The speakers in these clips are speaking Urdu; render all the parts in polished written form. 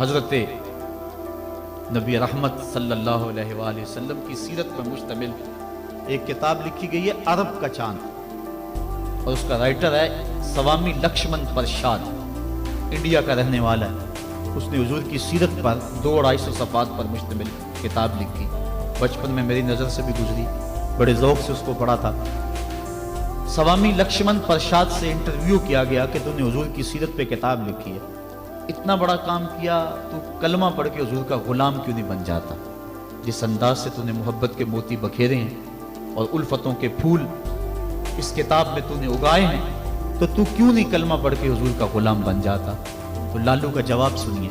حضرت نبی رحمت صلی اللہ علیہ وآلہ وسلم کی سیرت پر مشتمل ایک کتاب لکھی گئی ہے عرب کا چاند، اور اس کا رائٹر ہے سوامی لکشمن پرشاد، انڈیا کا رہنے والا ہے۔ اس نے حضور کی سیرت پر 200-250 صفحات پر مشتمل کتاب لکھی۔ بچپن میں میری نظر سے بھی گزری، بڑے ذوق سے اس کو پڑھا تھا۔ سوامی لکشمن پرشاد سے انٹرویو کیا گیا کہ تو نے حضور کی سیرت پہ کتاب لکھی ہے، اتنا بڑا کام کیا، تو کلمہ پڑھ کے حضور کا غلام کیوں نہیں بن جاتا؟ جس انداز سے تو نے محبت کے موتی بکھیرے ہیں اور الفتوں کے پھول اس کتاب میں تو نے اگائے ہیں، تو کیوں نہیں کلمہ پڑھ کے حضور کا غلام بن جاتا؟ تو لالو کا جواب سنیے،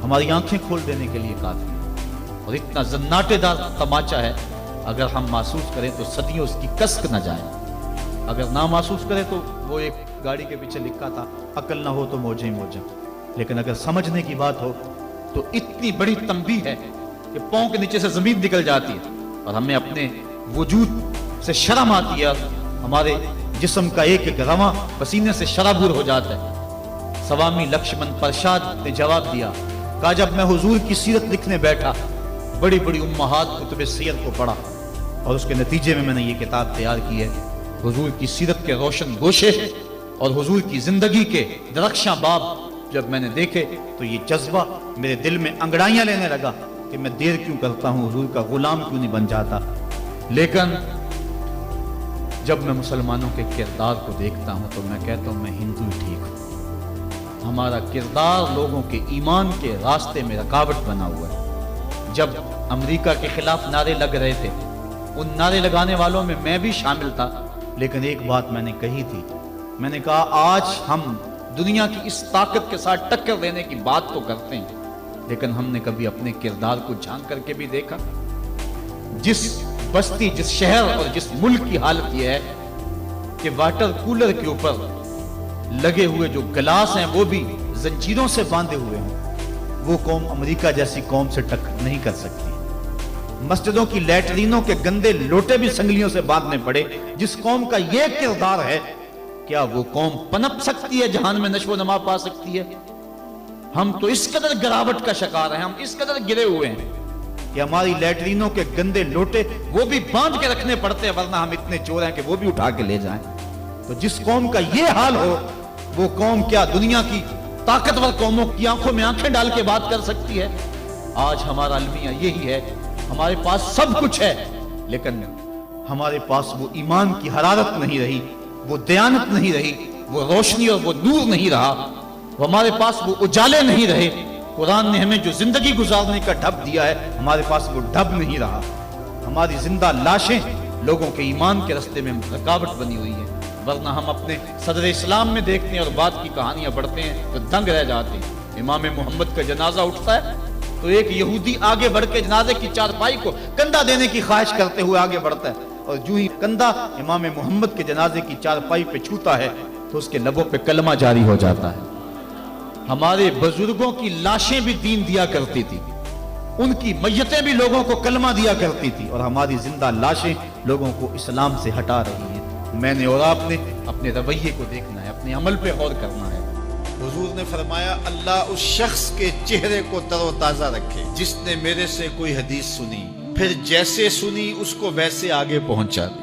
ہماری آنکھیں کھول دینے کے لیے کافی ہے، اور اتنا زناٹے دار تماچا ہے، اگر ہم محسوس کریں تو صدیوں اس کی کسک نہ جائیں، اگر نہ محسوس کریں تو وہ ایک گاڑی کے پیچھے لکھا تھا، عقل نہ ہو تو موجیں موجیں، لیکن اگر سمجھنے کی بات ہو تو اتنی بڑی تنبیہ ہے کہ پاؤں کے نیچے سے زمین نکل جاتی ہے، اور ہمیں اپنے وجود سے شرم آتی ہے، ہمارے جسم کا ایک ایک رواں پسینے سے شرابور ہو جاتا ہے۔ سوامی لکشمن پرشاد نے جواب دیا، کہا جب میں حضور کی سیرت لکھنے بیٹھا، بڑی بڑی امہات کتب سیر کو پڑھا، اور اس کے نتیجے میں نے یہ کتاب تیار کی ہے۔ حضور کی سیرت کے روشن گوشے اور حضور کی زندگی کے درخشاں باب جب میں نے دیکھے تو یہ جذبہ میرے دل میں انگڑائیاں لینے لگا کہ میں دیر کیوں کرتا ہوں، حضور کا غلام کیوں نہیں بن جاتا۔ لیکن جب میں مسلمانوں کے کردار کو دیکھتا ہوں تو میں کہتا ہوں میں ہندو ٹھیک ہوں، ہمارا کردار لوگوں کے ایمان کے راستے میں رکاوٹ بنا ہوا ہے۔ جب امریکہ کے خلاف نعرے لگ رہے تھے، ان نعرے لگانے والوں میں میں بھی شامل تھا، لیکن ایک بات میں نے کہی تھی، میں نے کہا آج ہم دنیا کی اس طاقت کے ساتھ ٹکر دینے کی بات تو کرتے ہیں، لیکن ہم نے کبھی اپنے کردار کو جھانک کر کے بھی دیکھا؟ جس بستی، جس شہر اور جس ملک کی حالت یہ ہے کہ واٹر کولر کے اوپر لگے ہوئے جو گلاس ہیں وہ بھی زنجیروں سے باندھے ہوئے ہیں، وہ قوم امریکہ جیسی قوم سے ٹکر نہیں کر سکتی۔ مسجدوں کی لیٹرینوں کے گندے لوٹے بھی سنگلیوں سے باندھنے پڑے۔ جس قوم کا یہ کردار ہے، کیا وہ قوم پنپ سکتی ہے، جہان میں نشو و نما پا سکتی ہے؟ ہم تو اس قدر گراوٹ کا شکار ہیں، ہم اس قدر گرے ہوئے ہیں کہ ہماری لیٹرینوں کے گندے لوٹے وہ بھی باندھ کے رکھنے پڑتے ہیں، ورنہ ہم اتنے چور ہیں کہ وہ بھی اٹھا کے لے جائیں۔ تو جس قوم کا یہ حال ہو، وہ قوم کیا دنیا کی طاقتور قوموں کی آنکھوں میں آنکھیں ڈال کے بات کر سکتی ہے؟ آج ہمارا المیہ یہی ہے، ہمارے پاس سب کچھ ہے، لیکن ہمارے پاس وہ ایمان کی حرارت نہیں رہی، وہ دیانت نہیں رہی، وہ روشنی اور وہ نور نہیں رہا، ہمارے پاس وہ اجالے نہیں رہے۔ قرآن نے ہمیں جو زندگی گزارنے کا ڈھب دیا ہے، ہمارے پاس وہ ڈھب نہیں رہا۔ ہماری زندہ لاشیں لوگوں کے ایمان کے رستے میں رکاوٹ بنی ہوئی ہے، ورنہ ہم اپنے صدر اسلام میں دیکھتے ہیں اور بات کی کہانیاں پڑھتے ہیں تو دنگ رہ جاتے ہیں۔ امام محمد کا جنازہ اٹھتا ہے تو ایک یہودی آگے بڑھ کے جنازے کی چارپائی کو کندھا دینے کی خواہش کرتے ہوئے آگے بڑھتا ہے، اور جو ہی کندھا امام محمد کے جنازے کی چارپائی پہ چھوتا ہے تو اس کے لبوں پہ کلمہ جاری ہو جاتا ہے۔ ہمارے بزرگوں کی لاشیں بھی دین دیا کرتی تھی، ان کی میتیں بھی لوگوں کو کلمہ دیا کرتی تھی، اور ہماری زندہ لاشیں لوگوں کو اسلام سے ہٹا رہی ہیں۔ میں نے اور آپ نے اپنے رویے کو دیکھنا ہے، اپنے عمل پہ غور کرنا ہے۔ حضور نے فرمایا اللہ اس شخص کے چہرے کو تر و تازہ رکھے جس نے میرے سے کوئی حدیث سنی، پھر جیسے سنی اس کو ویسے آگے پہنچا دی۔